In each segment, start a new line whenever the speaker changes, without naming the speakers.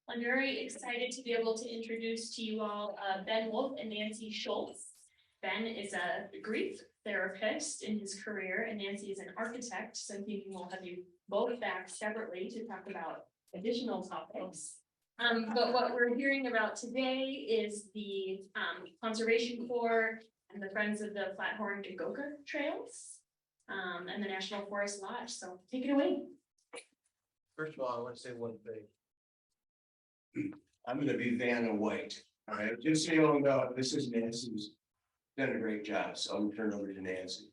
I'm very excited to be able to introduce to you all Ben Wolfe and Nancy Schultz. Ben is a grief therapist in his career, and Nancy is an architect, so I'm thinking we'll have you both back separately to talk about additional topics. But what we're hearing about today is the Conservation Corps and the Friends of the Flathorn-Gegoka Trails and the National Forest Lodge. So take it away.
First of all, I want to say one thing.
I'm gonna be Vanna White, all right, just so you all know, this is Nancy, who's done a great job, so I'm gonna turn it over to Nancy.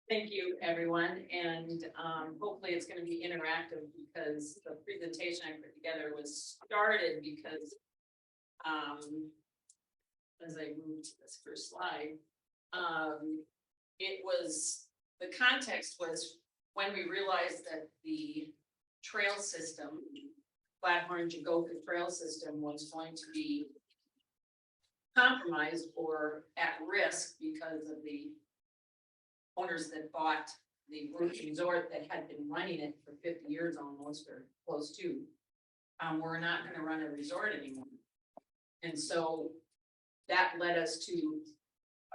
Thank you, everyone, and hopefully it's going to be interactive because the presentation I put together was started because as I moved to this first slide, it was, the context was when we realized that the trail system, Flathorn-Gegoka Trail system, was going to be compromised or at risk because of the owners that bought the resort that had been running it for 50 years almost, or close to, we're not going to run a resort anymore. And so that led us to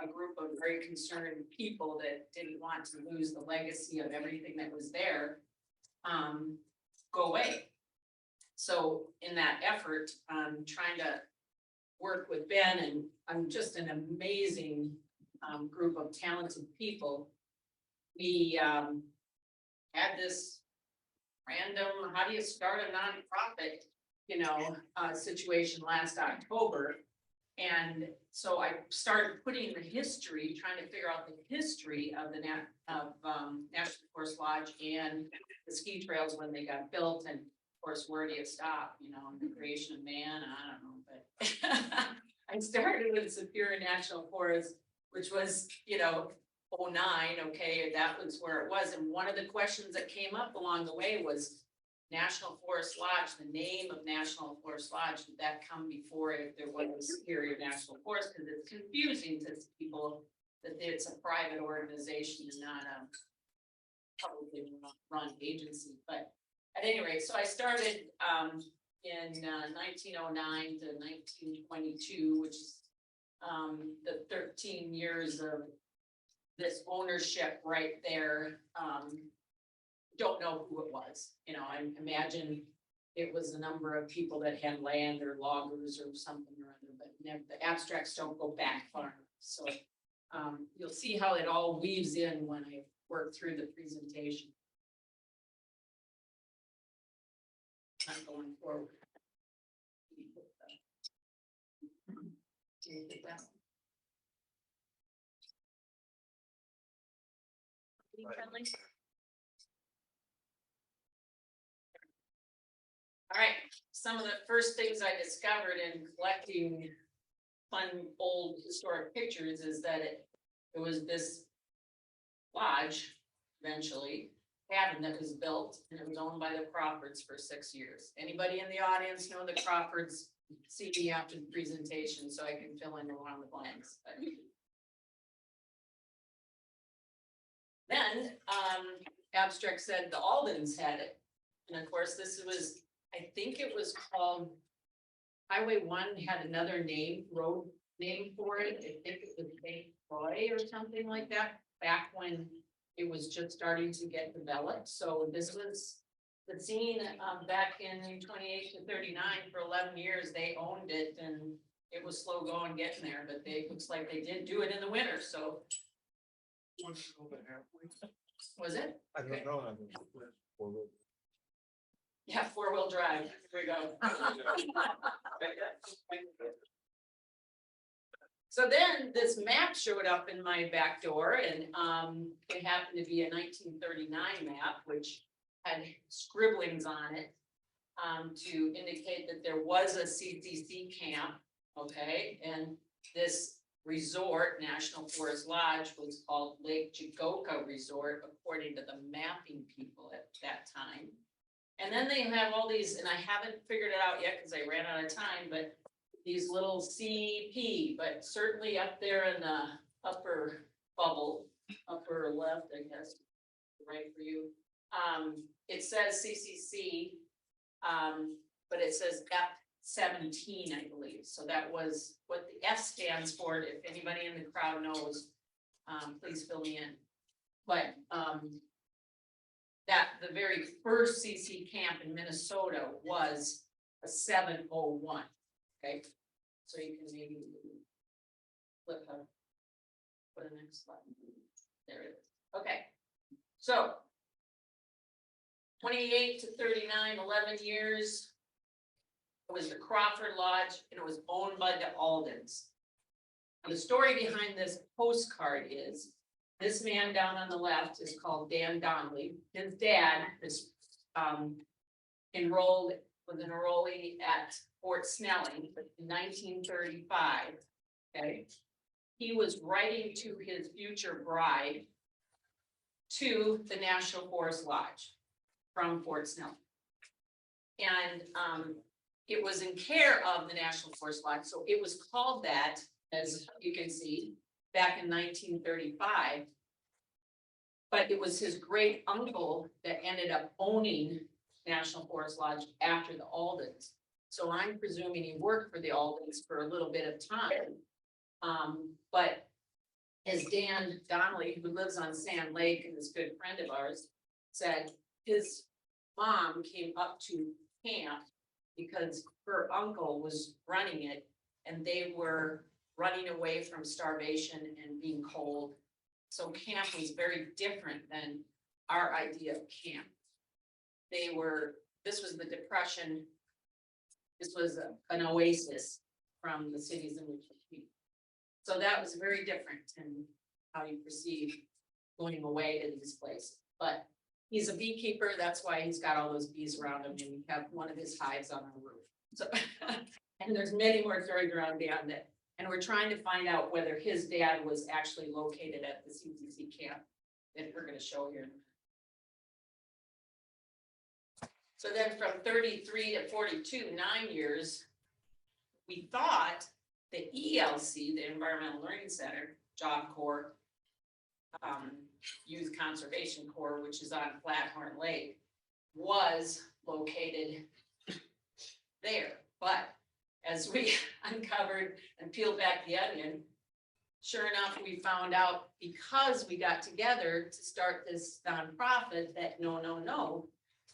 a group of very concerned people that didn't want to lose the legacy of everything that was there, go away. So in that effort, I'm trying to work with Ben, and I'm just an amazing group of talented people. We had this random, how do you start a nonprofit, situation last October. And so I started putting the history, trying to figure out the history of the National Forest Lodge and the ski trails when they got built, and of course, where do you stop, and the creation of man, I don't know, but I started with Superior National Forest, which was, 09, okay, that was where it was. And one of the questions that came up along the way was National Forest Lodge, the name of National Forest Lodge, did that come before if there was a Superior National Forest? Because it's confusing to people that it's a private organization and not a publicly run agency. But at any rate, so I started in 1909 to 1922, which is the 13 years of this ownership right there. Don't know who it was. I imagine it was a number of people that had land or loggers or something or other, but the abstracts don't go back far. So you'll see how it all weaves in when I work through the presentation. I'm going forward.
Friendly.
All right, some of the first things I discovered in collecting fun old historic pictures is that it was this lodge, eventually, cabin that was built, and it was owned by the Crawfords for 6 years. Anybody in the audience know the Crawfords? See me after the presentation so I can fill in around the blanks. But then abstract said the Aldens had it, and of course this was, I think it was called Highway 1 had another name, road name for it. I think it was St. Croix or something like that, back when it was just starting to get developed. So this was the scene back in 28 to 39 for 11 years. They owned it, and it was slow going getting there, but looks like they did do it in the winter. So was it?
I don't know.
Yeah, 4-wheel drive. Here we go. So then this map showed up in my back door, and it happened to be a 1939 map, which had scribblings on it to indicate that there was a CCC camp, okay, and this resort, National Forest Lodge, was called Lake Gegoka Resort, according to the mapping people at that time. And then they have all these, and I haven't figured it out yet because I ran out of time, but these little CP, but certainly up there in the upper bubble, upper or left, I guess, right for you. It says CCC, but it says F-17, I believe. So that was what the F stands for. If anybody in the crowd knows, please fill me in. But, that the very first CC camp in Minnesota was a 701, okay? So you can maybe flip her. For the next slide. There it is. Okay. So 28 to 39, 11 years. It was the Crawford Lodge and it was owned by the Aldens. And the story behind this postcard is this man down on the left is called Dan Donnelly. His dad is enrolled, was an enrollee at Fort Snelling in 1935. Okay. He was writing to his future bride to the National Forest Lodge from Fort Snelling. And it was in care of the National Forest Lodge, so it was called that, as you can see, back in 1935. But it was his great uncle that ended up owning National Forest Lodge after the Aldens. So I'm presuming he worked for the Aldens for a little bit of time. But as Dan Donnelly, who lives on Sand Lake and is a good friend of ours, said his mom came up to camp because her uncle was running it and they were running away from starvation and being cold. So camp was very different than our idea of camp. This was the Depression. This was an oasis from the cities in which we. So that was very different in how you perceive going away to these places. But he's a beekeeper, that's why he's got all those bees around him, and we have one of his hives on our roof. So, and there's many more stories around beyond that. And we're trying to find out whether his dad was actually located at the CCC camp that we're going to show here. So then from 33 to 42, 9 years, we thought the ELC, the Environmental Learning Center, Job Corps, Youth Conservation Corps, which is on Flathorn Lake, was located there. But as we uncovered and peeled back the onion, sure enough, we found out because we got together to start this nonprofit that no,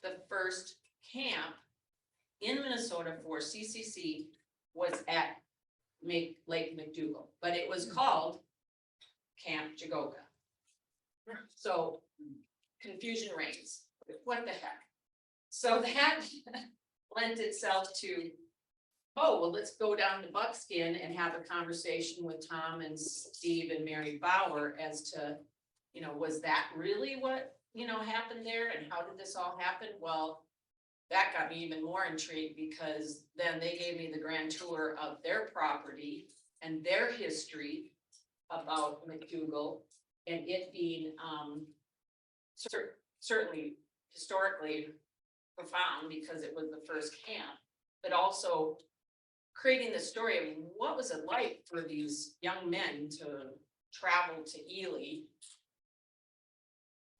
the first camp in Minnesota for CCC was at Lake Gegoka, but it was called Camp Gegoka. So confusion reigns. What the heck? So that lent itself to, oh, well, let's go down to Buckskin and have a conversation with Tom and Steve and Mary Bauer as to, was that really what, happened there and how did this all happen? Well, that got me even more intrigued because then they gave me the grand tour of their property and their history about McDougall and it being certainly historically profound because it was the first camp, but also creating the story. I mean, what was it like for these young men to travel to Ely,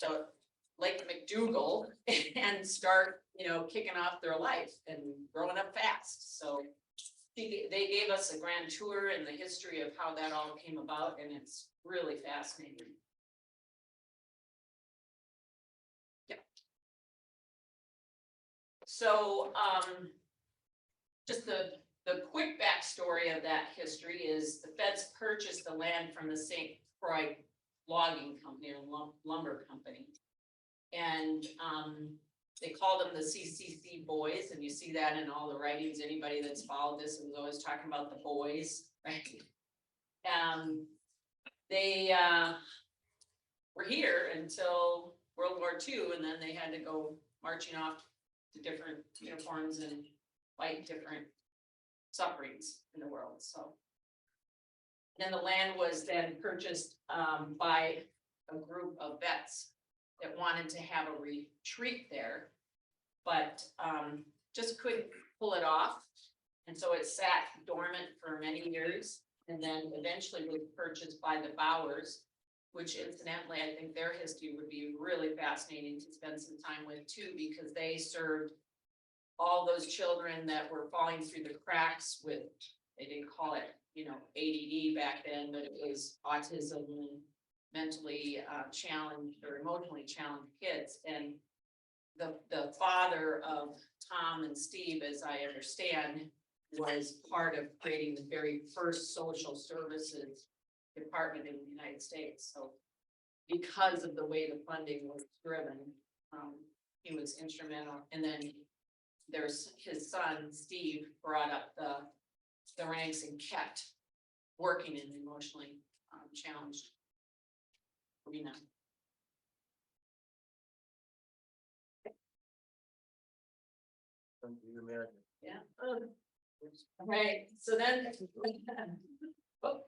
to Lake McDougall and start, kicking off their life and growing up fast. So they gave us a grand tour and the history of how that all came about, and it's really fascinating. Yeah. So just the quick backstory of that history is the feds purchased the land from the St. Croix logging company or lumber company. And they called them the CCC boys, and you see that in all the writings. Anybody that's followed this is always talking about the boys, right? They were here until World War II, and then they had to go marching off to different uniforms and fight different sufferings in the world. So then the land was then purchased by a group of vets that wanted to have a retreat there, but just couldn't pull it off. And so it sat dormant for many years and then eventually was purchased by the Bowers, which incidentally, I think their history would be really fascinating to spend some time with too, because they served all those children that were falling through the cracks with, they didn't call it, you know, ADD back then, but it was autism and mentally challenged or emotionally challenged kids. And the father of Tom and Steve, as I understand, was part of creating the very first social services department in the United States. So because of the way the funding was driven, he was instrumental. And then there's his son, Steve, brought up the ranks and kept working in the emotionally challenged arena. Yeah. Right, so then. Oh.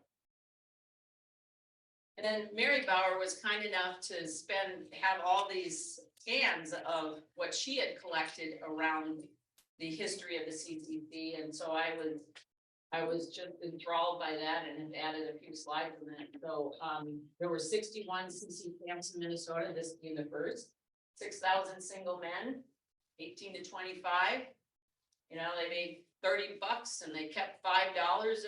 And then Mary Bauer was kind enough to have all these scans of what she had collected around the history of the CCC, and so I was just enthralled by that and have added a few slides in that. So there were 61 CC camps in Minnesota, this being the first, 6,000 single men, 18 to 25. You know, they made $30 and they kept $5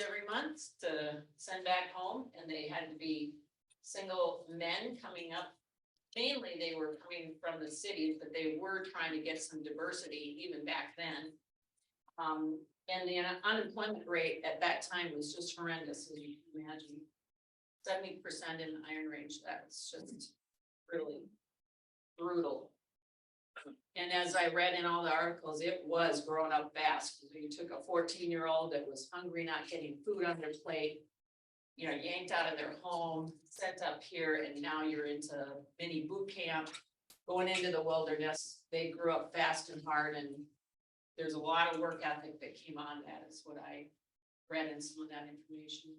every month to send back home, and they had to be single men coming up. Mainly they were coming from the cities, but they were trying to get some diversity even back then. And the unemployment rate at that time was just horrendous, as you can imagine. 70% in the Iron Range. That's just really brutal. And as I read in all the articles, it was growing up fast. You took a 14-year-old that was hungry, not getting food on their plate, you know, yanked out of their home, sent up here, and now you're into mini boot camp, going into the wilderness. They grew up fast and hard, and there's a lot of work ethic that came on that, is what I read in some of that information.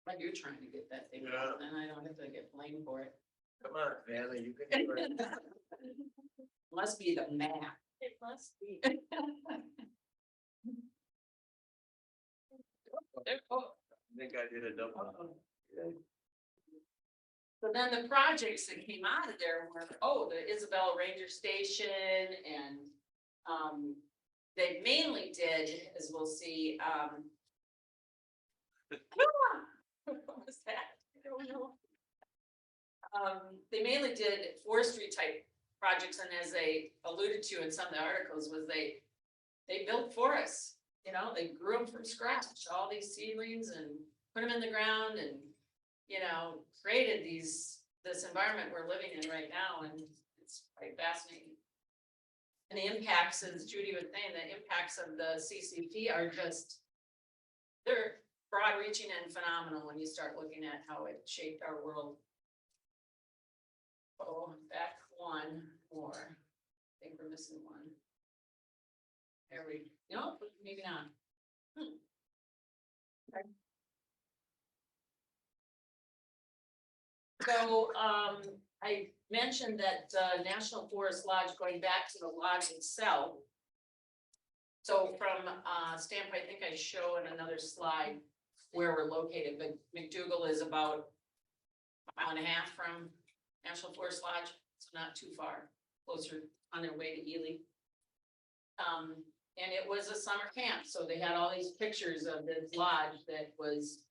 But you're trying to get that thing out, and I don't have to get blamed for it.
Come on, Vanna, you can do it.
Must be the math.
It must be.
I think I did a double.
So then the projects that came out of there were, the Isabella Ranger Station, and they mainly did, as we'll see, what was that? I don't know. They mainly did forestry type projects, and as they alluded to in some of the articles, was they built forests. You know, they grew them from scratch, all these seedlings, and put them in the ground, and you know, created this environment we're living in right now, and it's quite fascinating. And the impacts, as Judy was saying, the impacts of the CCP are just, they're broad reaching and phenomenal when you start looking at how it shaped our world. Oh, back one more. I think we're missing one. There we go. No, maybe not. Okay. So I mentioned that National Forest Lodge, going back to the lodge itself. So from Stamp, I think I show in another slide where we're located, but McDougal is about a mile and a half from National Forest Lodge, so not too far, closer on their way to Ely. And it was a summer camp, so they had all these pictures of this lodge that was,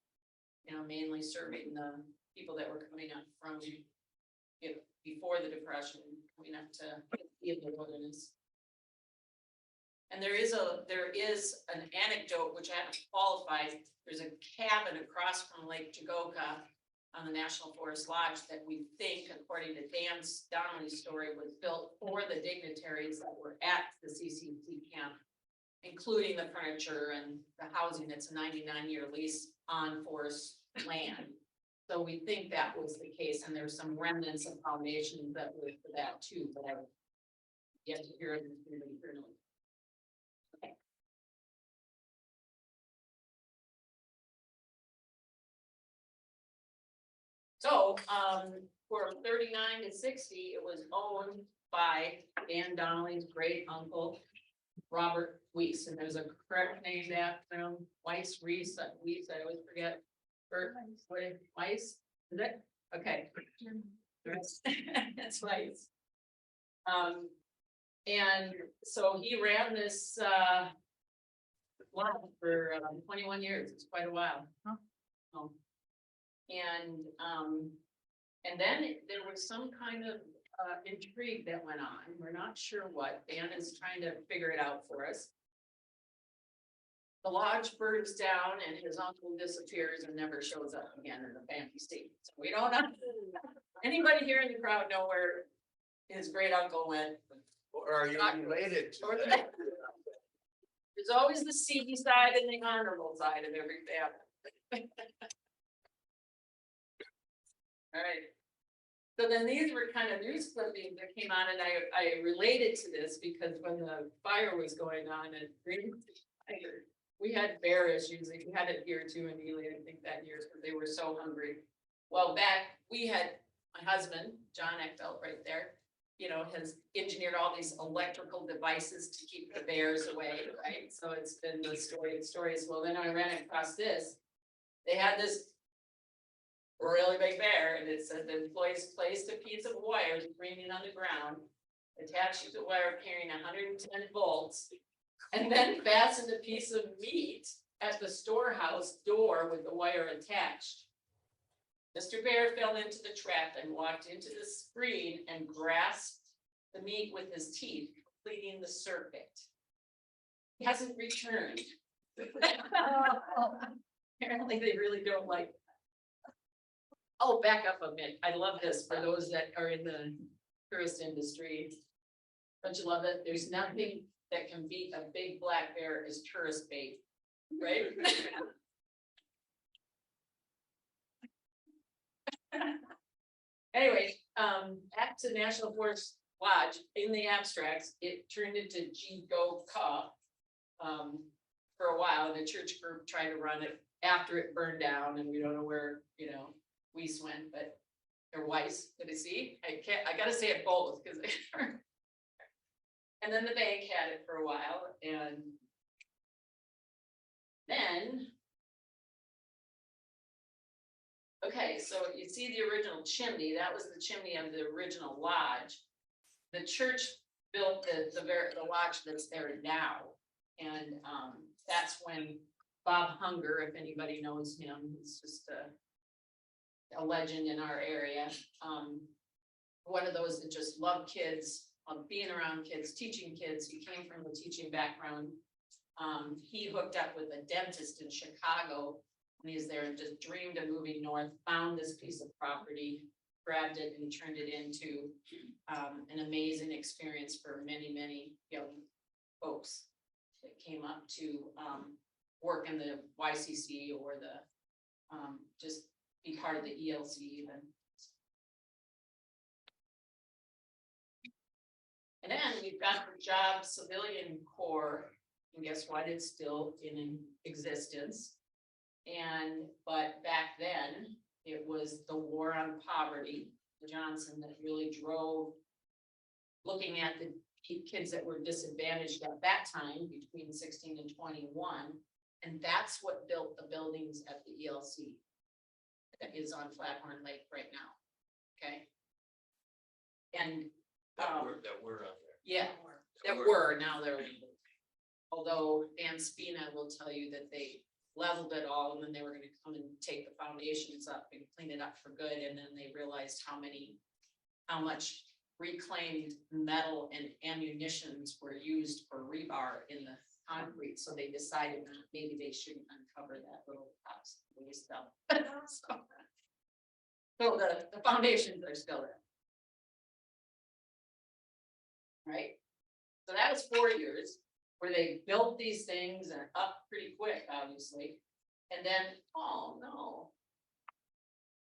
you know, mainly serving the people that were coming up from, you know, before the Depression, coming up to the wilderness. And there is an anecdote which I haven't qualified. There's a cabin across from Lake Gegoka on the National Forest Lodge that we think, according to Dan's Donnelly's story, was built for the dignitaries that were at the CCC camp, including the furniture and the housing. It's a 99-year lease on forest land. So we think that was the case, and there's some remnants of foundations that were for that too, but I've yet to hear it internally. Okay. So for 39 to 60, it was owned by Dan Donnelly's great uncle, Robert Weiss, and there's a correct name after him, Weiss, Reese, Weiss, I always forget. Bert, what, Weiss, is it? Okay. That's Weiss. And so he ran this, lodge for 21 years, it's quite a while. And then there was some kind of intrigue that went on. We're not sure what. Dan is trying to figure it out for us. The lodge burns down and his uncle disappears and never shows up again in the family state. So we don't know. Anybody here in the crowd know where his great uncle went?
Or are you related to
Or
that?
There's always the seedy side and the honorable side of every family. All right. So then these were kind of news clippings that came on, and I related to this because when the fire was going on at Green, we had bear issues. We had it here too in Ely, I think that year, because they were so hungry. Well, back, we had my husband, John Eckfeldt, right there, you know, has engineered all these electrical devices to keep the bears away, right? So it's been the stories. Well, then I ran across this. They had this really big bear, and it said the employees placed a piece of wire screening on the ground, attached to the wire carrying 110 volts, and then fastened a piece of meat at the storehouse door with the wire attached. Mr. Bear fell into the trap and walked into the screen and grasped the meat with his teeth, completing the circuit. He hasn't returned. Apparently they really don't like. Oh, back up a minute. I love this for those that are in the tourist industry. Don't you love it? There's nothing that can beat a big black bear as tourist bait, right? Anyway, back to National Forest Lodge. In the abstracts, it turned into Gegoka for a while, and the church group tried to run it after it burned down, and we don't know where, you know, Weiss went, but, or Weiss, did I see? I gotta say it both, because and then the bank had it for a while, and then, okay, so you see the original chimney, that was the chimney of the original lodge. The church built the lodge that's there now, and that's when Bob Hunger, if anybody knows him, he's just a legend in our area. One of those that just love kids, love being around kids, teaching kids. He came from a teaching background. He hooked up with a dentist in Chicago when he was there and just dreamed of moving north, found this piece of property, grabbed it and turned it into an amazing experience for many, many young folks that came up to work in the YCC or the just be part of the ELC even. And then we've got the Job Civilian Corps, and guess what? It's still in existence. But back then, it was the war on poverty, Johnson, that really drove looking at the kids that were disadvantaged at that time between 16 and 21. And that's what built the buildings at the ELC that is on Flathorn Lake right now. Okay. And
That were out there.
yeah, that were, now they're, although Dan Spina will tell you that they leveled it all and then they were gonna come and take the foundations up and clean it up for good, and then they realized how much reclaimed metal and ammunitions were used for rebar in the concrete, so they decided that maybe they shouldn't uncover that little tops stuff. So the foundations are still there. Right? So that was 4 years where they built these things and up pretty quick, obviously. And then, oh no.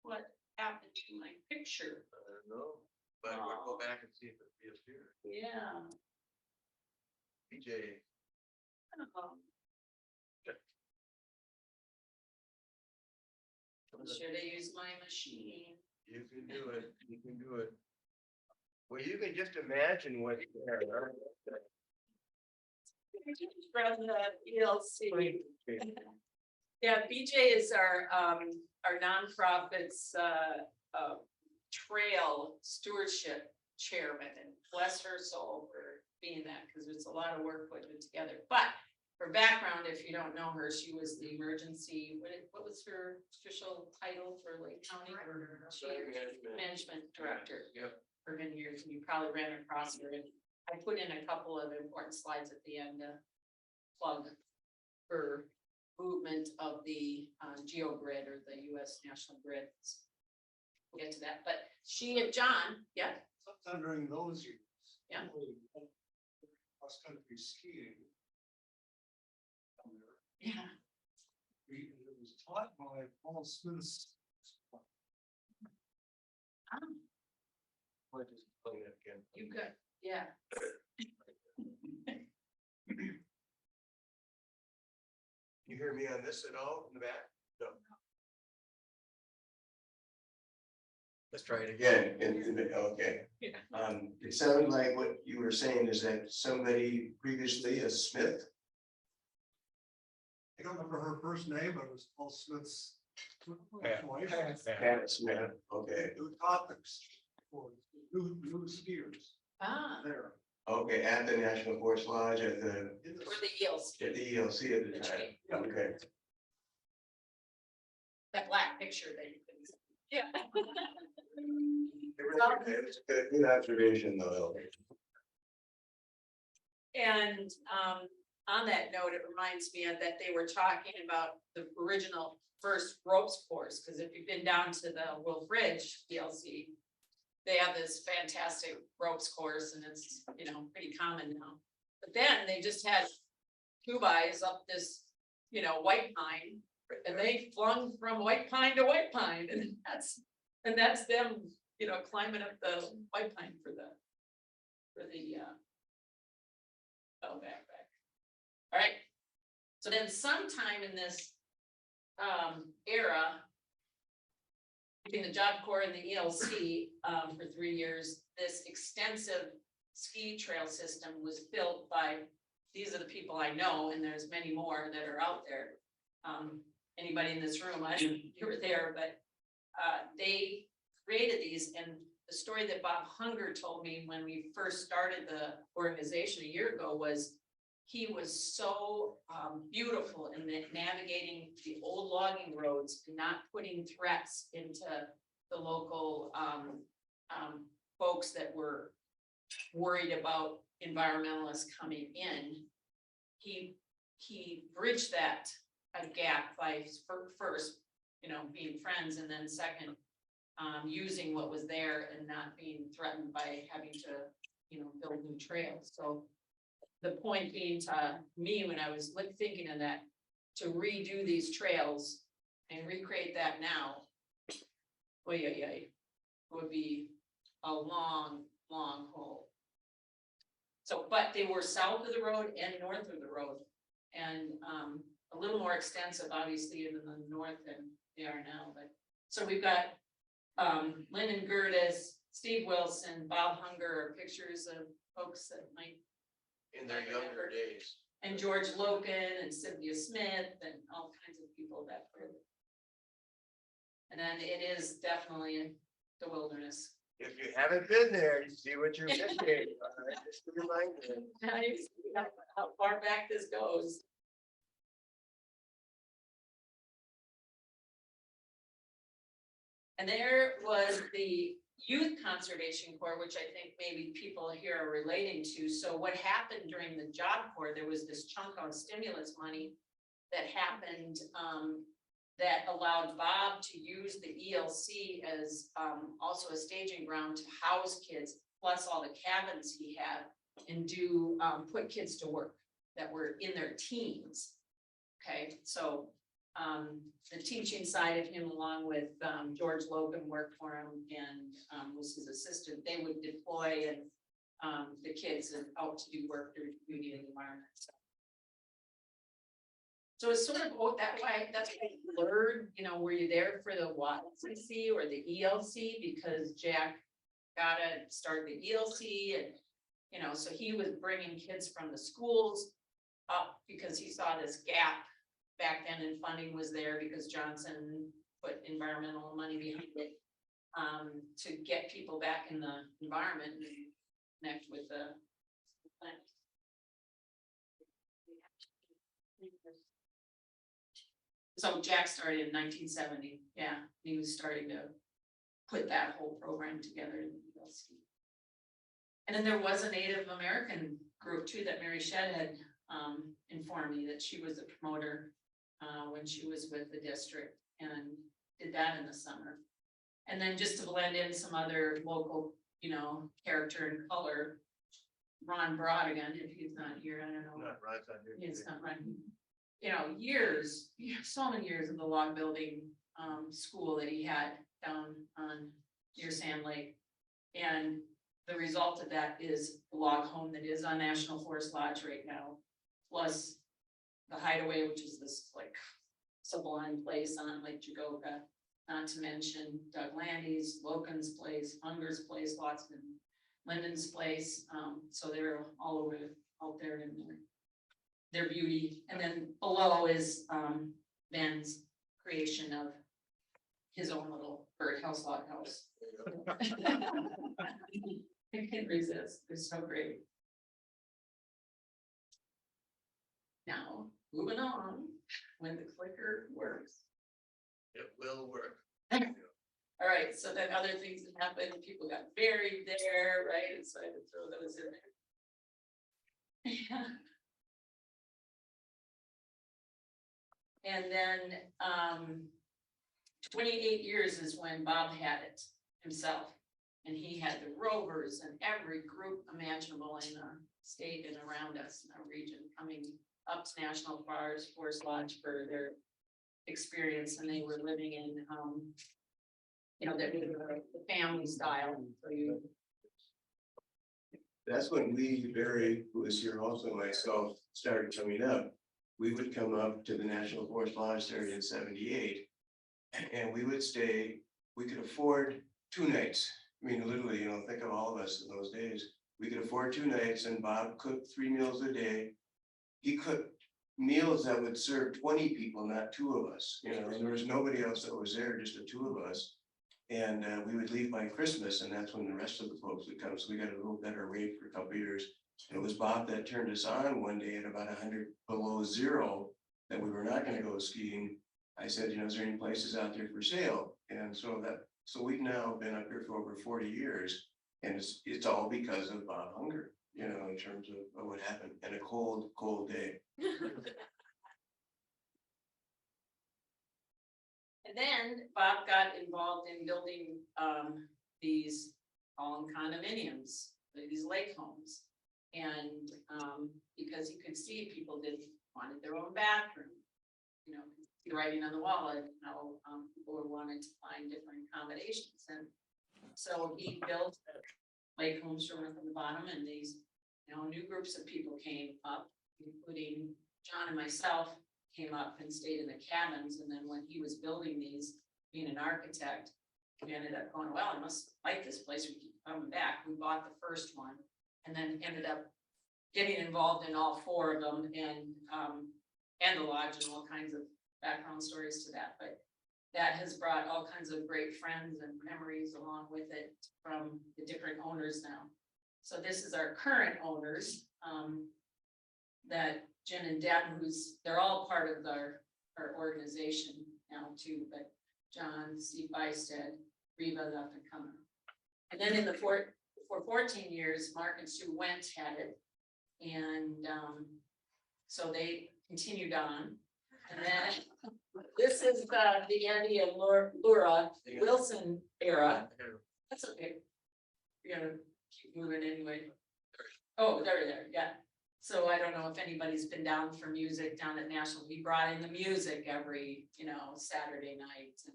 What happened to my picture?
I don't know, but we'll go back and see if it reappears.
Yeah.
BJ.
Should have used my machine.
You can do it. You can do it. Well, you can just imagine what's there.
From the ELC. Yeah, BJ is our nonprofit's, trail stewardship chairman, and bless her soul for being that, because it's a lot of work putting it together. But for background, if you don't know her, she was the emergency, what was her official title for Lake County? She management director.
Yep.
For many years, and you probably ran across her, and I put in a couple of important slides at the end to plug her movement of the GeoGrid, or the US National Grid. We'll get to that, but she and John, yeah,
Sometime during those years.
Yeah.
Cross country skiing. Down there.
yeah,
It was taught by Paul Smith's.
Why just play that again?
you good, yeah.
You hear me on this at all in the back? No. Let's try it again. Okay.
Yeah.
It sounded like what you were saying is that somebody previously, a Smith,
I don't remember her first name, but it was Paul Smith's. wife.
Pat Smith, okay,
New topics for new skiers there.
okay, at the National Forest Lodge at the,
In the-
For the eels,
at the ELC at the time, okay.
that black picture that you can see. Yeah.
It was a good observation though.
And on that note, it reminds me of that they were talking about the original first ropes course, because if you've been down to the Wolf Ridge DLC, they have this fantastic ropes course, and it's, you know, pretty common now. But then they just had 2x up this, you know, white pine, and they flung from white pine to white pine, and that's them, you know, climbing up the white pine for the back. All right. So then sometime in this era, between the Job Corps and the ELC, for 3 years, this extensive ski trail system was built by, these are the people I know, and there's many more that are out there. Anybody in this room, I you were there, but they created these, and the story that Bob Hunger told me when we first started the organization a year ago was he was so beautiful in navigating the old logging roads and not putting threats into the local folks that were worried about environmentalists coming in. He bridged that a gap by first, you know, being friends, and then second, using what was there and not being threatened by having to, you know, build new trails. So the point being to me, when I was thinking of that, to redo these trails and recreate that now, would be a long haul. So, but they were south of the road and north of the road, and a little more extensive, obviously, in the north than they are now. But so we've got Lyndon Gertis, Steve Wilson, Bob Hunger, pictures of folks that might.
In their younger days.
And George Loken and Cynthia Smith and all kinds of people that were. And then it is definitely the wilderness.
If you haven't been there, you see what you're missing. All right, just a reminder.
Now you see how far back this goes. And there was the Youth Conservation Corps, which I think maybe people here are relating to. So what happened during the Job Corps, there was this chunk of stimulus money that happened that allowed Bob to use the ELC as also a staging ground to house kids, plus all the cabins he had, and do put kids to work that were in their teens. Okay, so the teaching side of him, along with George Logan, worked for him and was his assistant. They would deploy and the kids out to do work through community and environment. So it's sort of that way. That's why I learned, you know, were you there for the YCC or the ELC? Because Jack got to start the ELC, and you know, so he was bringing kids from the schools up because he saw this gap back then, and funding was there because Johnson put environmental money behind it. To get people back in the environment and connect with the planet. So Jack started in 1970, yeah, he was starting to put that whole program together in the US. And then there was a Native American group too that Mary Shedd had informed me that she was a promoter when she was with the district and did that in the summer. And then just to blend in some other local, you know, character and color, Ron Brodigan, if he's not here, I don't know.
Not right on here.
He's not running. You know, years, so many years of the log building school that he had down on near Sand Lake. And the result of that is the log home that is on National Forest Lodge right now, plus the Hideaway, which is this like sublime place on Lake Gegoka, not to mention Doug Landy's, Loken's place, Hunger's place, Watson, Linden's place. So they're all over out there in their beauty. And then below is Ben's creation of his own little birdhouse log house. I can't resist. They're so great. Now, moving on, when the clicker works.
It will work.
All right, so then other things that happened, people got buried there, right? And so I had to throw those in there. Yeah. And then 28 years is when Bob had it himself. And he had the rovers and every group imaginable in the state and around us in our region coming up to National Forest Lodge for their experience, and they were living in, you know, the family style. So you,
That's when Barry, who was here also, myself, started coming up. We would come up to the National Forest Lodge there in 78, and we would stay, we could afford 2 nights. I mean, literally, you know, think of all of us in those days. We could afford 2 nights, and Bob cooked 3 meals a day. He cooked meals that would serve 20 people, not 2 of us, you know, and there was nobody else that was there, just the 2 of us. And we would leave by Christmas, and that's when the rest of the folks would come. So we got a little better rate for a couple of years. And it was Bob that turned us on one day at about 100 below zero that we were not going to go skiing. I said, you know, is there any places out there for sale? And so we've now been up here for over 40 years, and it's all because of Bob Hunger, you know, in terms of what happened in a cold, cold day.
and then Bob got involved in building these condominiums, these lake homes. And because you could see people wanted their own bathroom, you know, writing on the wall and how people wanted to find different accommodations. And so he built lake homes from the bottom, and these, you know, new groups of people came up, including John and myself came up and stayed in the cabins. And then when he was building these, being an architect, we ended up going, well, I must like this place, we keep coming back. We bought the first one and then ended up getting involved in all 4 of them, and the lodge, and all kinds of background stories to that. But that has brought all kinds of great friends and memories along with it from the different owners now. So this is our current owners, that Jen and Deb, they're all part of our organization now too, but John, Steve Bysted, Reva, the up and comer. And then for 14 years, Mark and Sue Went had it. And so they continued on. And then this is the Andy and Laura Wilson era. That's okay. We're gonna keep moving anyway. Oh, there, yeah. So I don't know if anybody's been down for music down at National. He brought in the music every, you know, Saturday night, and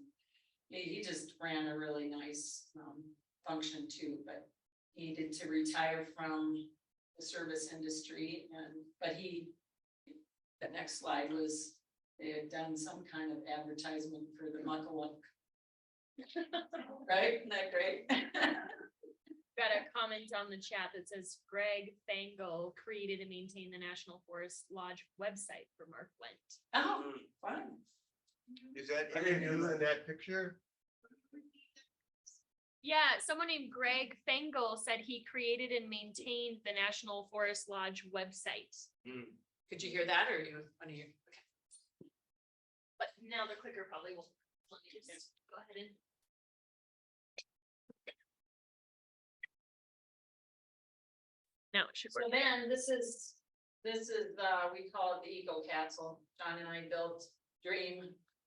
he just ran a really nice function too. But he needed to retire from the service industry, but the next slide was they had done some kind of advertisement for the Muckaluk. Right? Isn't that great?
Got a comment on the chat that says Greg Fango created and maintained the National Forest Lodge website for Mark Wendt.
Oh, fun.
Is that you in that picture?
Yeah, someone named Greg Fango said he created and maintained the National Forest Lodge website.
Could you hear that or you want to hear? Okay.
But now the clicker probably will let me just go ahead and. Now it should
So
work.
then this is, we call it the Eco Castle. John and I built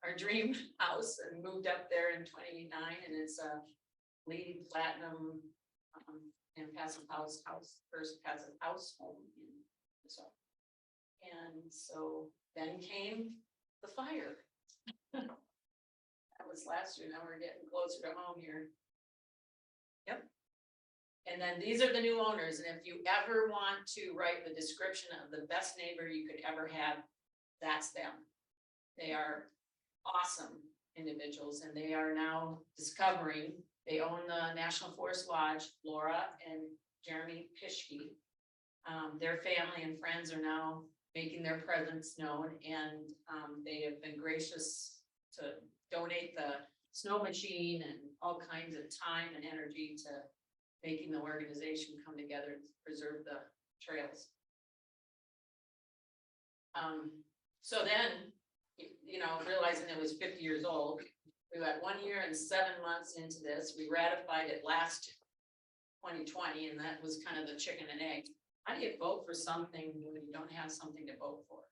our dream house and moved up there in 29, and it's a LEED platinum, and passive house, first passive house home in so. And so then came the fire. That was last year, now we're getting closer to home here. Yep. And then these are the new owners, and if you ever want to write the description of the best neighbor you could ever have, that's them. They are awesome individuals, and they are now discovering, they own the National Forest Lodge, Laura and Jeremy Pischke. Their family and friends are now making their presence known, and they have been gracious to donate the snow machine and all kinds of time and energy to making the organization come together to preserve the trails. So then, you know, realizing it was 50 years old, we got 1 year and 7 months into this. We ratified it last 2020, and that was kind of the chicken and egg. How do you vote for something when you don't have something to vote for?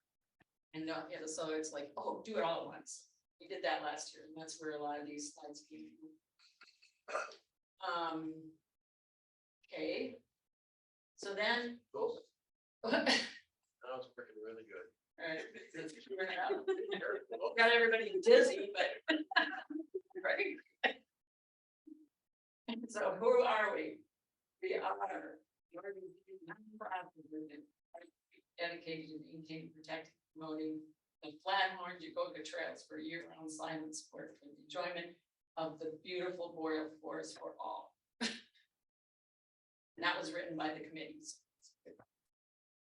And yeah, so it's like, oh, do it all at once. We did that last year, and that's where a lot of these slides came from. Okay. So then, oh.
That was freaking really good.
Alright, got everybody dizzy, but right. So who are we? We are dedicated to maintaining, protecting, promoting the Flathorn-Gegoka Trails for year-round silent sport for the enjoyment of the beautiful boreal forest for all. And that was written by the committees.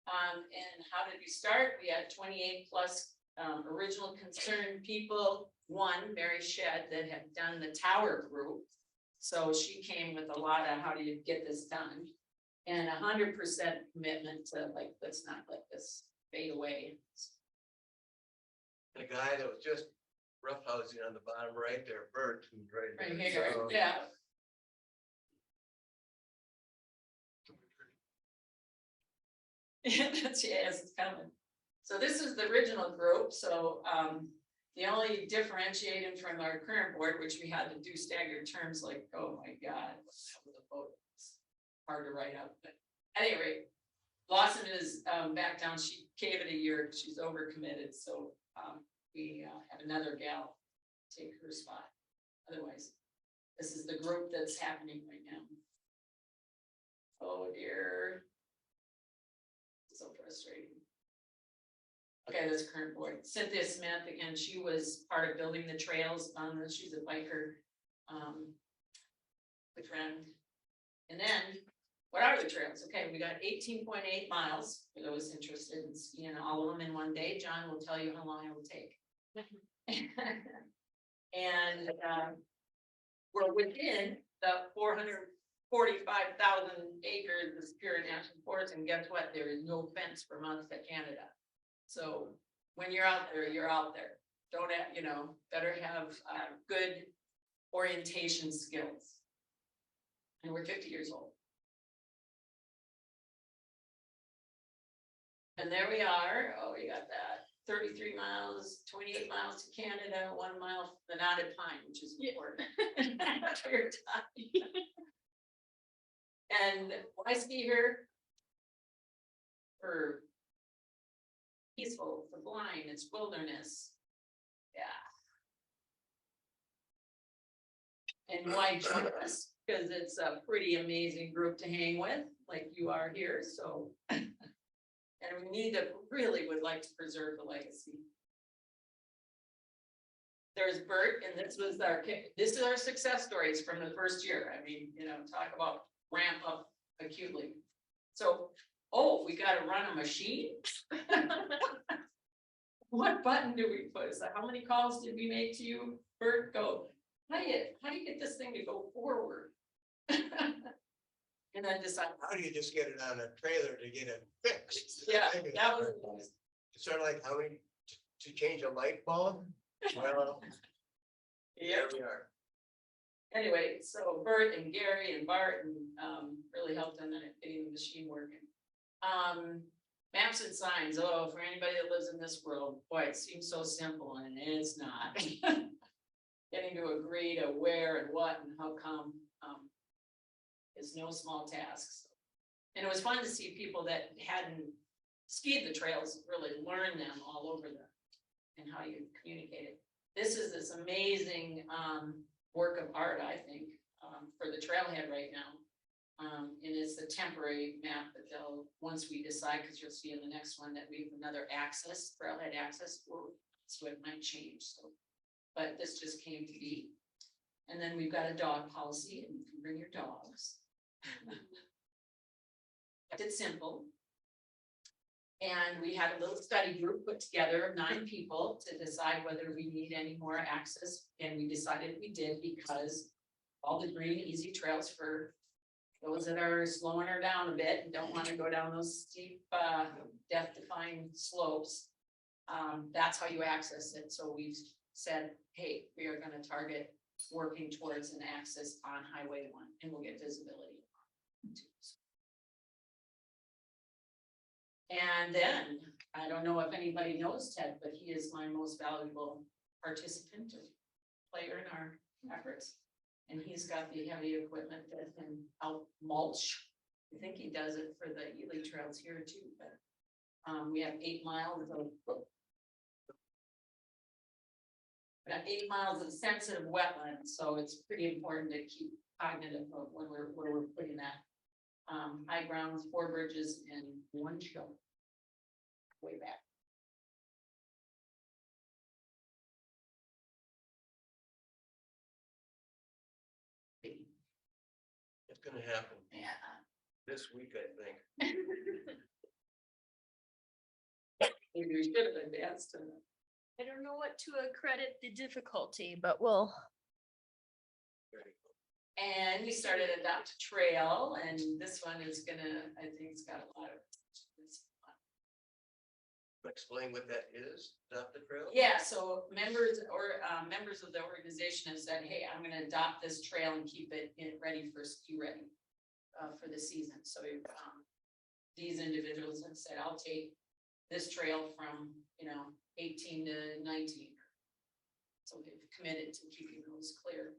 And how did we start? We had 28 plus original concerned people. One, Mary Shedd, that had done the tower group. So she came with a lot of how do you get this done? And 100% commitment to like, let's not let this fade away.
The guy that was just roughhousing on the bottom right there, Bert, who's right
Right
there.
here,
So-
yeah. That's, yes, it's coming. So this is the original group, so the only differentiating from our current board, which we had to do staggered terms, like, oh my God, what's up with the vote? It's hard to write up, but at any rate, Blossom is back down, she gave it a year, she's overcommitted, so we have another gal take her spot. Otherwise, this is the group that's happening right now. Oh dear. So frustrating. Okay, this current board, Cynthia Smith, again, she was part of building the trails, she's a biker, good friend. And then, what are the trails? Okay, we got 18.8 miles, for those interested in skiing all of them in one day. John will tell you how long it will take. And we're within the 445,000 acres of Superior National Forest, and guess what? There is no fence for months to Canada. So when you're out there, you're out there. Don't have, you know, better have good orientation skills. And we're 50 years old. And there we are. Oh, we got that. 33 miles, 28 miles to Canada, 1 mile the knotted pine, which is important. That's where you're talking. And why ski here? For peaceful, for blind, it's wilderness. Yeah. And why join us? Because it's a pretty amazing group to hang with, like you are here, so. And we need to, really would like to preserve the legacy. There's Bert, and this is our success stories from the first year. I mean, you know, talk about ramp up acutely. So, oh, we gotta run a machine? What button do we push? How many calls did we make to you? Bert, go, how do you get this thing to go forward? And then decide,
How do you just get it on a trailer to get it fixed?
yeah, that was,
It's sort of like how many, to change a light bulb? Well,
yeah.
there we are.
Anyway, so Bert and Gary and Bart and really helped on that, getting the machine working. Maps and signs, oh, for anybody that lives in this world, boy, it seems so simple and it's not. Getting to agree to where and what and how come is no small task. And it was fun to see people that hadn't skied the trails really learn them all over them and how you communicate it. This is this amazing work of art, I think, for the trailhead right now. And it's a temporary map that they'll, once we decide, because you'll see in the next one that we have another access, trailhead access, so it might change. So, but this just came to be. And then we've got a dog policy, and you can bring your dogs. Kept it simple. And we had a little study group put together of 9 people to decide whether we need any more access. And we decided we did because all the green, easy trails for those that are slowing her down a bit and don't want to go down those steep, death-defying slopes. That's how you access it. So we've said, hey, we are going to target working towards an access on Highway 1, and we'll get visibility. And then, I don't know if anybody knows Ted, but he is my most valuable participant or player in our efforts. And he's got the heavy equipment that can help mulch. I think he does it for the Ely trails here too, but we have 8 miles of 8 miles of sensitive wetlands, so it's pretty important to keep cognitive of when we're putting that. High grounds, 4 bridges, and 1 show. Way back.
It's gonna happen
Yeah.
this week, I think.
Maybe we should have advanced to that.
I don't know what to accredit the difficulty, but we'll.
And we started Adopt a Trail, and this one is gonna, I think it's got a lot of.
Explain what that is, adopt a trail?
Yeah, so members of the organization have said, hey, I'm gonna adopt this trail and keep it ready for ski ready for the season. So these individuals have said, I'll take this trail from, 18 to 19. So they've committed to keeping those clear.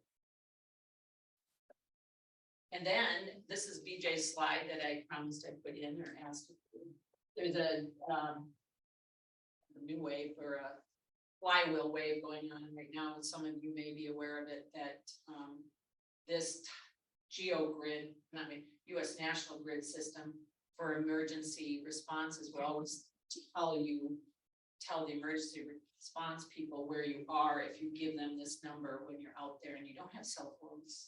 And then this is BJ's slide that I promised I'd put in or asked. There's a new wave or a flywheel wave going on right now, and some of you may be aware of it, that this U.S. National Grid system for emergency responses will always tell the emergency response people where you are if you give them this number when you're out there and you don't have cell phones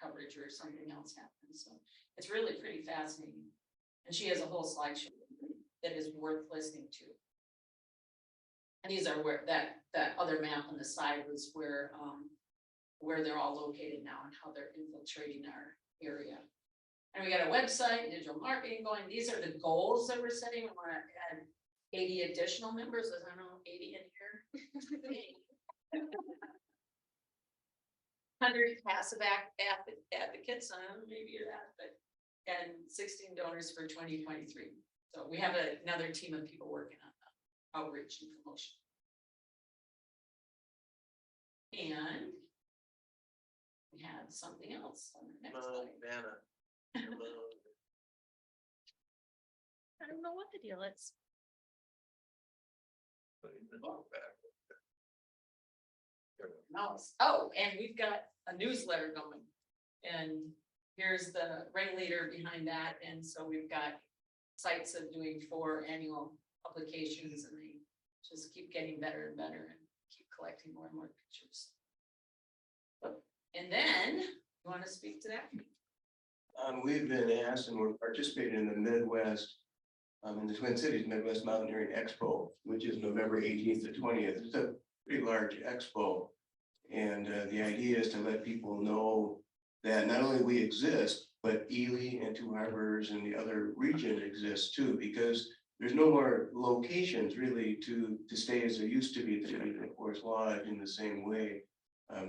coverage or something else happens. So it's really pretty fascinating. And she has a whole slideshow that is worth listening to. And these are where that other map on the side was where they're all located now and how they're infiltrating our area. And we got a website, digital marketing going. These are the goals that we're setting. We want to add 80 additional members. I don't know, 80 in here. 100 passive advocates, maybe that, but and 16 donors for 2023. So we have another team of people working on outreach and promotion. And we have something else on the next slide.
Vanna.
I don't know what the deal is.
Mouse. Oh, and we've got a newsletter going. And here's the ringleader behind that. And so we've got sites of doing 4 annual publications, and they just keep getting better and better and keep collecting more and more pictures. And then you want to speak to that?
We've been asked and we're participating in the Midwest, in the Twin Cities Midwest Mountaineering Expo, which is November 18th to 20th. It's a pretty large expo. And the idea is to let people know that not only we exist, but Ely and Two Harbors and the other region exists too, because there's no more locations really to stay as there used to be at the Forest Lodge in the same way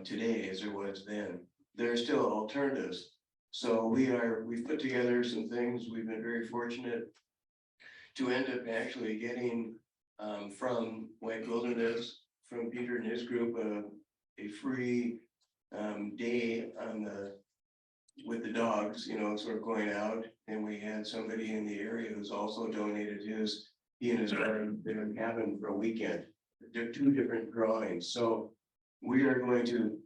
today as there was then. There are still alternatives. So we've put together some things. We've been very fortunate to end up actually getting from White Wilderness, from Peter and his group, a free day on with the dogs, you know, sort of going out. And we had somebody in the area who's also donated he and his daughter, they've been having for a weekend. They're two different drawings. So we are going to,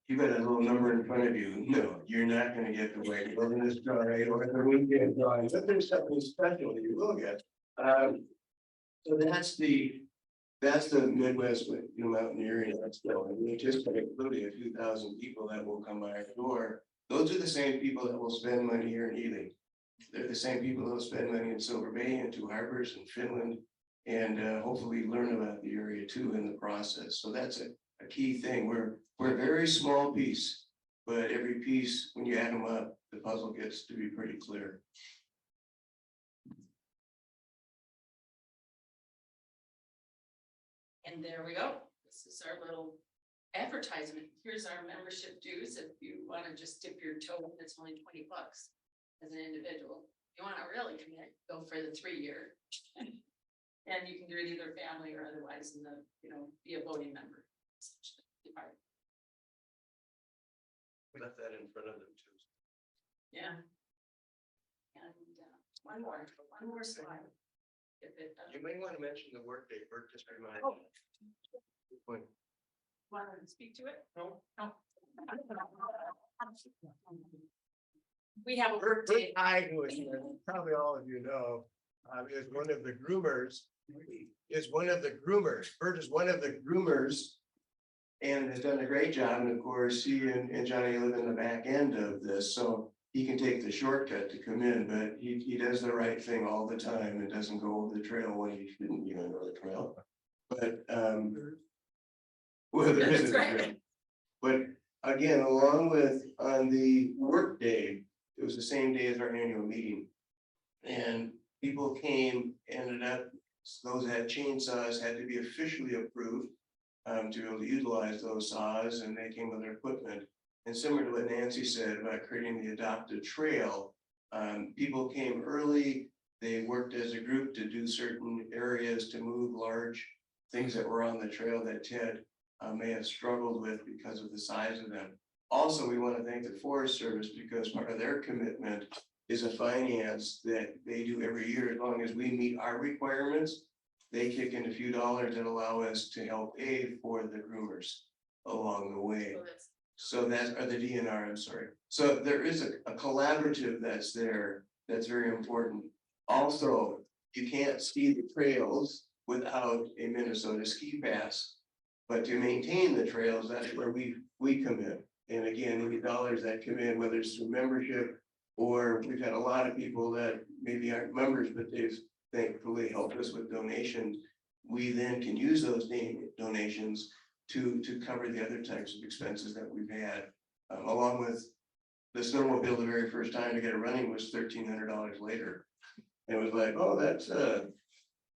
you got a little number in front of you. No, you're not going to get the White Wilderness drawing or the weekend drawing, but there's something special you will get. So that's the Midwest, Mountaineering Expo, and we anticipate literally a few thousand people that will come by our door. Those are the same people that will spend money here in Ely. They're the same people that will spend money in Silver Bay and Two Harbors and Finland, and hopefully learn about the area too in the process. So that's a key thing. We're a very small piece, but every piece, when you add them up, the puzzle gets to be pretty clear.
And there we go. This is our little advertisement. Here's our membership dues. If you want to just dip your toe in, it's only $20 as an individual. If you want to really commit, go for the 3-year. And you can do it either family or otherwise in the, be a voting member.
We left that in front of them too.
Yeah. And one more slide. If it
You may want to mention the workday, Bert, just remind.
Oh.
Good point.
Want to speak to it? No. We have a
Bert
workday.
probably all of you know, is one of the groomers. Bert is one of the groomers and has done a great job. And of course, he and Johnny live in the back end of this, so he can take the shortcut to come in, but he does the right thing all the time and doesn't go over the trail when he shouldn't even go the trail. But well, there isn't a trail. But again, along with on the work day, it was the same day as our annual meeting. And people came, ended up, those that had chainsaws had to be officially approved to be able to utilize those saws, and they came with their equipment. And similar to what Nancy said about creating the adopted trail, people came early. They worked as a group to do certain areas to move large things that were on the trail that Ted may have struggled with because of the size of them. Also, we want to thank the Forest Service because part of their commitment is a finance that they do every year. As long as we meet our requirements, they kick in a few dollars that allow us to help pay for the groomers along the way. So that's, or the DNR, I'm sorry. So there is a collaborative that's there that's very important. Also, you can't ski the trails without a Minnesota ski pass. But to maintain the trails, that's where we come in. And again, any dollars that come in, whether it's through membership, or we've had a lot of people that maybe aren't members, but they've thankfully helped us with donations. We then can use those donations to cover the other types of expenses that we've had, along with the snowmobile. The very first time to get it running was $1,300 later. It was like, oh, that's a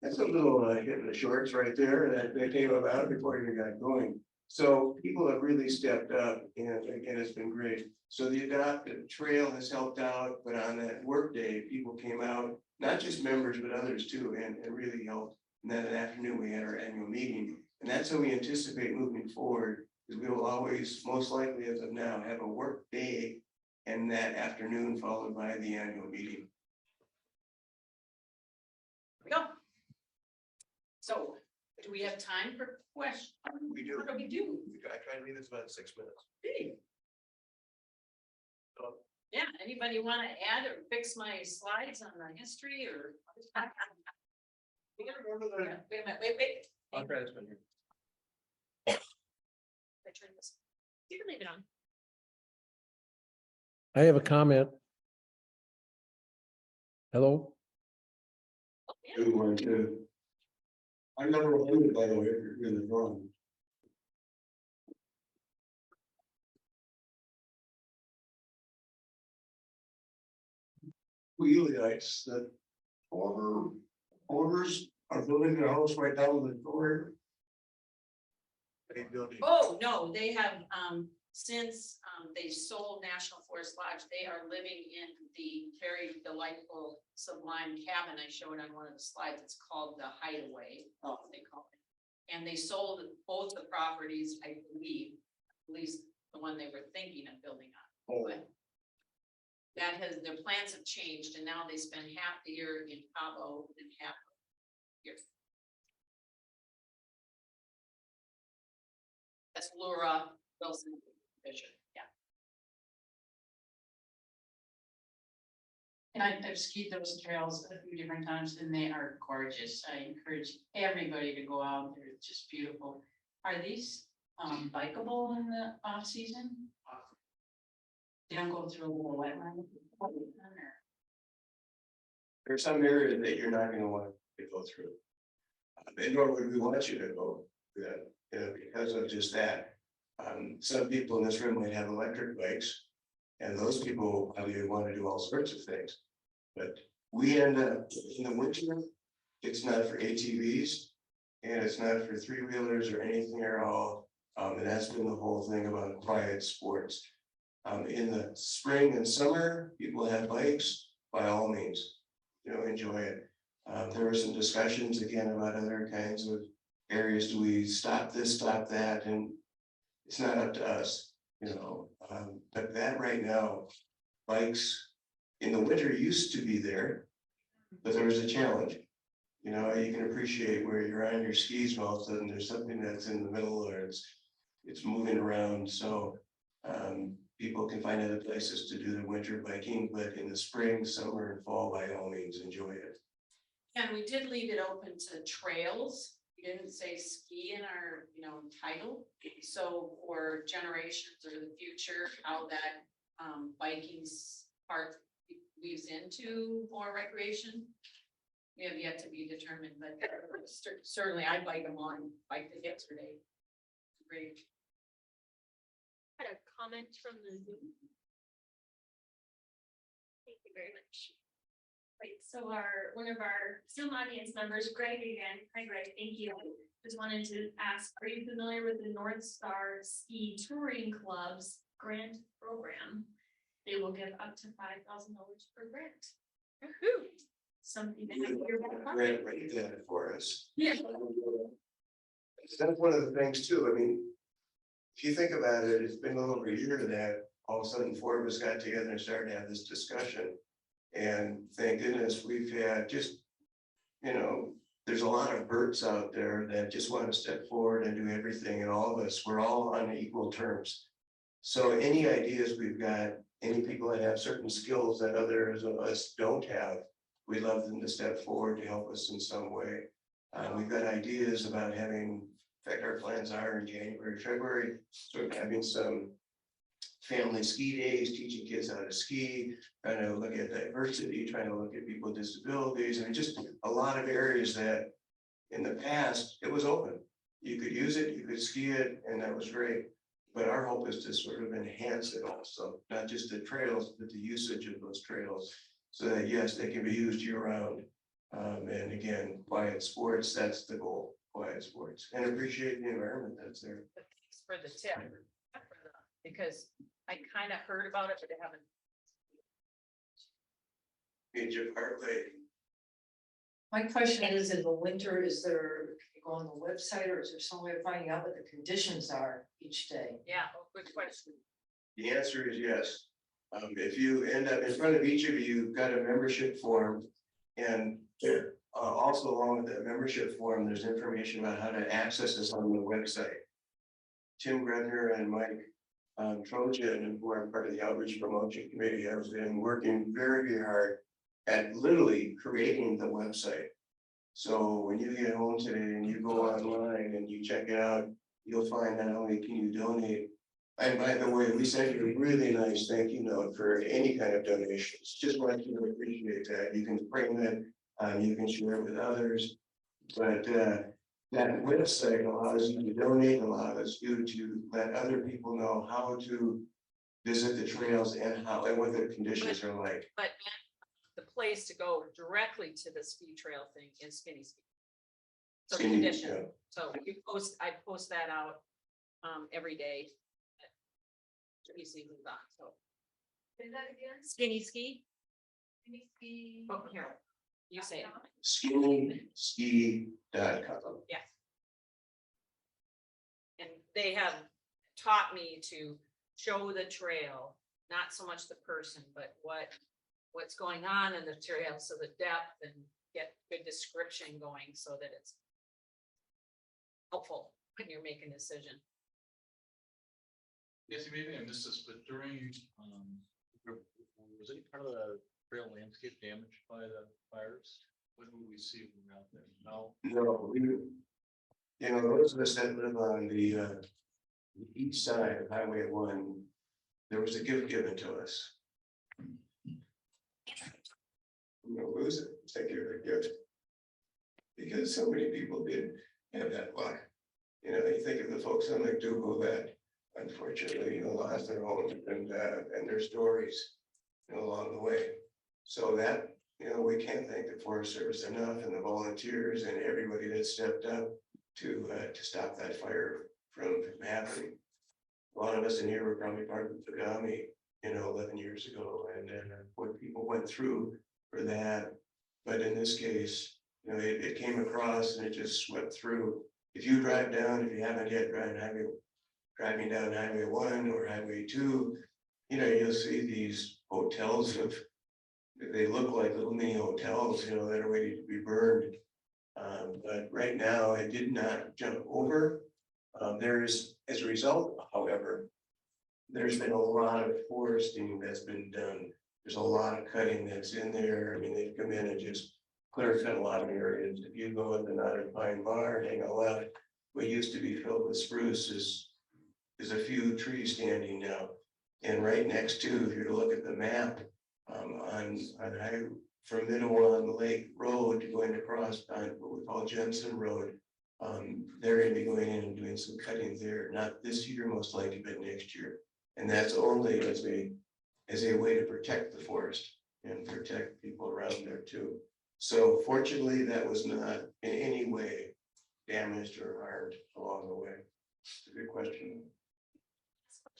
little hitting the shorts right there that came about before you got going. So people have really stepped up, and again, it's been great. So the adopted trail has helped out, but on that work day, people came out, not just members, but others too, and really helped. And then that afternoon, we had our annual meeting. And that's how we anticipate moving forward, is we will always, most likely as of now, have a work day and that afternoon followed by the annual meeting.
Here we go. So, do we have time for questions?
We do.
What do we do?
I try to leave this about 6 minutes.
Hey. Yeah, anybody want to add or fix my slides on the history or?
You gotta remember that.
Wait a minute, wait.
I'll try this one here.
You can leave it on.
I have a comment. Hello?
Good one too. I never wondered, by the way, if you're in the drawing. Wheelites that owners are building their house right down the door. They building.
Oh, no, they have, since, they sold National Forest Lodge, they are living in the very delightful sublime cabin I showed on one of the slides. It's called the Hideaway, they call it. And they sold both the properties, I believe, at least the one they were thinking of building on.
Oh,
But that has, their plans have changed, and now they spend half the year in Cabo and half the year. That's Laura Wilson Fisher, yeah.
And I've skied those trails a few different times and they are gorgeous. I encourage everybody to go out. They're just beautiful. Are these bikeable in the off season? They don't go through a little wetland?
There's some areas that you're not gonna want to go through. And nor would we want you to go, because of just that. Some people in this room might have electric bikes. And those people probably want to do all sorts of things. But we end up in the winter, it's not for ATVs. And it's not for three-wheelers or anything at all. And that's been the whole thing about quiet sports. In the spring and summer, people have bikes, by all means, enjoy it. There were some discussions again about other kinds of areas. Do we stop this, stop that? And it's not up to us, but that right now, bikes in the winter used to be there, but there was a challenge. You can appreciate where you're on your skis, and all of a sudden there's something that's in the middle or it's moving around. So people can find other places to do the winter biking, but in the spring, summer, and fall, by all means, enjoy it.
And we did leave it open to trails. We didn't say ski in our, title. So for generations or the future, how that biking's part weaves into more recreation, we have yet to be determined, but certainly I biked it yesterday. Great.
Had a comment from the Zoom. Thank you very much. Right, so one of our Zoom audience members, Greg again, hi Greg, thank you. Just wanted to ask, are you familiar with the North Star Ski Touring Club's grant program? They will give up to $5,000 per grant. Woohoo! Something to have your back pocket.
Great that for us.
Yeah.
That's one of the things too. I mean, if you think about it, it's been a little over a year that all of a sudden four of us got together and started to have this discussion. And thank goodness we've had just, there's a lot of birds out there that just want to step forward and do everything. And all of us, we're all on equal terms. So any ideas we've got, any people that have certain skills that others of us don't have, we'd love them to step forward to help us in some way. We've got ideas about having, in fact, our plans are in January, February, sort of having some family ski days, teaching kids how to ski, trying to look at diversity, trying to look at people with disabilities, and just a lot of areas that in the past, it was open. You could use it, you could ski it, and that was great. But our hope is to sort of enhance it also, not just the trails, but the usage of those trails, so that yes, they can be used year round. And again, quiet sports, that's the goal, quiet sports, and appreciate the environment that's there.
Thanks for the tip. Because I kind of heard about it, but I haven't.
Major Parkway.
My question is, in the winter, is there, you go on the website, or is there some way of finding out what the conditions are each day?
Yeah, good question.
The answer is yes. If you end up in front of each of you, you've got a membership form, and also along with that membership form, there's information about how to access this on the website. Tim Gredner and Mike Trojan, who are part of the outreach promotion committee, have been working very, very hard at literally creating the website. So when you get home today and you go online and you check it out, you'll find not only can you donate And by the way, we sent you a really nice thank you note for any kind of donations. Just want you to appreciate that. You can frame it, you can share it with others. But that website allows you to donate, allows you to let other people know how to visit the trails and how and what the conditions are like.
But the place to go directly to the ski trail thing is Skinny Ski. So
Skinny,
condition,
yeah.
so I post that out every day. Ski season's on, so.
Say that again?
Skinny Ski,
Skinny ski.
oh, here, you say it,
skinnyski.com.
yes. And they have taught me to show the trail, not so much the person, but what's going on in the trail, so the depth, and get good description going so that it's helpful when you're making a decision.
Yes, maybe I missed this, but during, was any part of the trail landscape damaged by the fires? When will we see them out there? No.
No, those of us that live on the east side of Highway 1, there was a gift given to us. We'll lose it, take care of the gift. Because so many people did have that luck. You think of the folks on Lake Gegoka that unfortunately, lost their homes and their stories, along the way. So that, we can't thank the Forest Service enough, and the volunteers and everybody that stepped up to stop that fire from happening. A lot of us in here were probably part of the Pagami, 11 years ago, and what people went through for that. But in this case, it came across and it just swept through. If you drive down, if you haven't yet driving down Highway 1 or Highway 2, you'll see these hotels they look like little mini hotels, that are ready to be burned. But right now, it did not jump over. There is, as a result, however, there's been a lot of foresting that's been done. There's a lot of cutting that's in there. I mean, they've come in and just clear cut a lot of areas. If you go in the Knotted Pine Bar, hang a left, what used to be filled with spruce is a few trees standing now. And right next to, if you're to look at the map, from Minnewan Lake Road going across on what we call Jensen Road, they're going to be going in and doing some cutting there, not this year most likely, but next year. And that's only as a way to protect the forest and protect people around there too. So fortunately, that was not in any way damaged or harmed along the way. It's a good question.